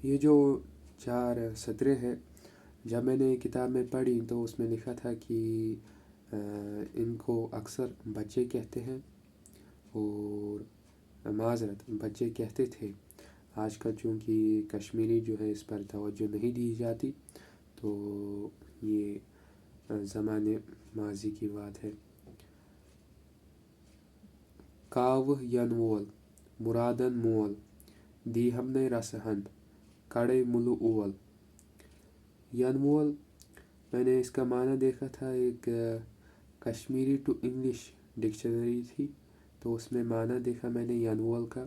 یہ جو 4 سطریں ہیں، جب میں نے کتاب میں پڑھی تو اس میں لکھا تھا کہ ان کو اکثر بچے کہتے ہیں، اور معذرت بچے کہتے تھے۔ آج کل چونکہ کشمیری جو ہے اس پر توجہ نہیں دی جاتی، تو یہ زمانے ماضی کی بات ہے۔ کاوہ ین وول مرادن مول، دی ہم نے رسہن کڑے ملو اول۔ ین وول، میں نے اس کا معنی دیکھا تھا، ایک کشمیری ٹو انگلش ڈکشنری تھی، تو اس میں معنی دیکھا میں نے ین وول کا،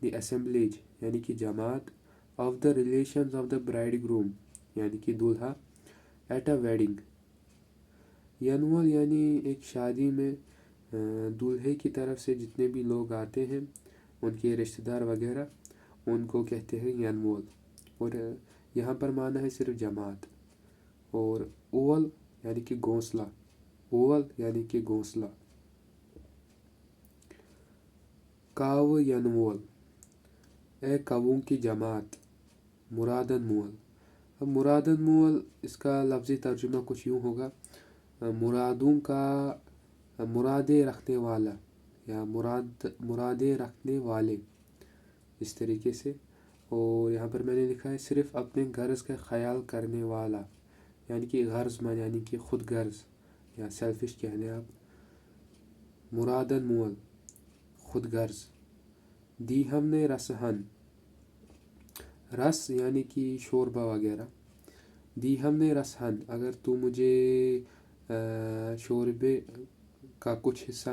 دی اسمبلیج یعنی کہ جماعت، of the relations of the bride groom یعنی کہ دولہا، ایٹ اے ویڈنگ۔ ین وول یعنی ایک شادی میں دولہے کی طرف سے جتنے بھی لوگ آتے ہیں، ان کے رشتہ دار وغیرہ، ان کو کہتے ہیں ین وول، اور یہاں پر معنی ہے صرف جماعت۔ اور اول یعنی کہ گھونسلہ، اول یعنی کہ گھونسلہ۔ کاوہ ین وول، اے کووں کی جماعت، مرادن مول۔ اب مرادن مول، اس کا لفظی ترجمہ کچھ یوں ہوگا، مرادوں کا مرادیں رکھنے والا، یا مرادیں رکھنے والے، اس طریقے سے۔ اور یہاں پر میں نے لکھا ہے صرف اپنے غرض کا خیال کرنے والا، یعنی کہ غرض مند یعنی کہ خود غرض یا سیلفش کہہ لیں آپ۔ مرادن مول، خود غرض۔ دی ہم نے رسہن، رس یعنی کہ شوربہ وغیرہ۔ دی ہم نے رسہن، اگر تو مجھے شوربے کا کچھ حصہ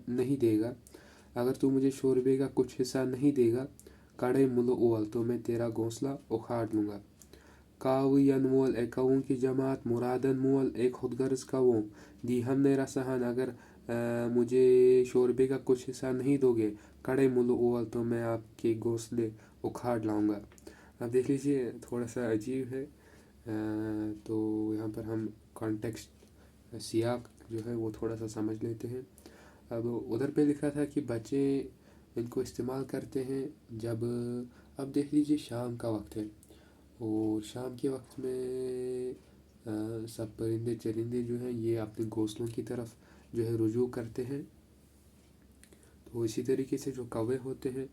نہیں دے گا، اگر تو مجھے شوربے کا کچھ حصہ نہیں دے گا، کڑے ملو اول، تو میں تیرا گھونسلہ اکھاڑ لوں گا۔ کاوہ ین وول، اے کووں کی جماعت، مرادن مول، ایک خود غرض کووں، دی ہم نے رسہن، اگر مجھے شوربے کا کچھ حصہ نہیں دو گے، کڑے ملو اول، تو میں آپ کے گھونسلے اکھاڑ لاؤں گا۔ اب دیکھ لیجیے، تھوڑا سا عجیب ہے، تو یہاں پر ہم کانٹیکسٹ، سیاق جو ہے وہ تھوڑا سا سمجھ لیتے ہیں۔ اب ادھر پہ لکھا تھا کہ بچے ان کو استعمال کرتے ہیں جب، اب دیکھ لیجیے شام کا وقت ہے، اور شام کے وقت میں سب پرندے چرندے جو ہیں یہ اپنے گھونسلوں کی طرف جو ہے رجوع کرتے ہیں۔ تو اسی طریقے سے جو کوے ہوتے ہیں،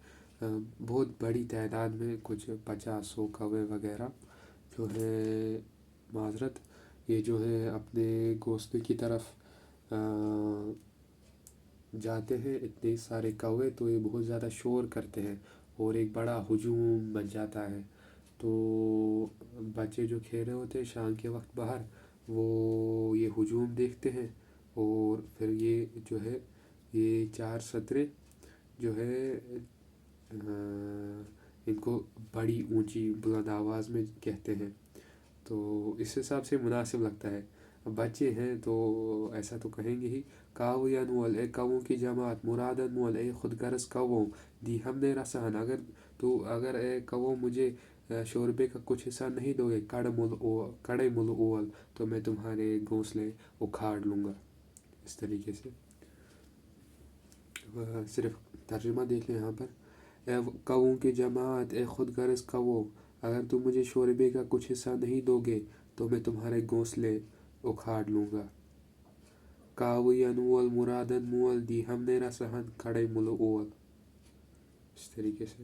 بہت بڑی تعداد میں، کچھ 50-100 کوے وغیرہ جو ہے، معذرت، یہ جو ہے اپنے گھونسلے کی طرف جاتے ہیں، اتنے سارے کوے، تو یہ بہت زیادہ شور کرتے ہیں اور ایک بڑا ہجوم بن جاتا ہے۔ تو بچے جو کھیل رہے ہوتے ہیں شام کے وقت باہر، وہ یہ ہجوم دیکھتے ہیں، اور پھر یہ جو ہے یہ 4 سطریں جو ہے ان کو بڑی اونچی بلند آواز میں کہتے ہیں، تو اس حساب سے مناسب لگتا ہے۔ بچے ہیں تو ایسا تو کہیں گے ہی۔ کاوہ ین وول، اے کووں کی جماعت، مرادن مول، اے خود غرض کووں، دی ہم نے رسہن، اگر اے کووں مجھے شوربے کا کچھ حصہ نہیں دو گے، کڑے ملو اول، تو میں تمہارے گھونسلے اکھاڑ لوں گا، اس طریقے سے۔ صرف ترجمہ دیکھ لیں یہاں پر، اے کووں کی جماعت، اے خود غرض کووں، اگر تم مجھے شوربے کا کچھ حصہ نہیں دو گے، تو میں تمہارے گھونسلے اکھاڑ لوں گا۔ کاوہ ین وول، مرادن مول، دی ہم نے رسہن کڑے ملو اول، اس طریقے سے۔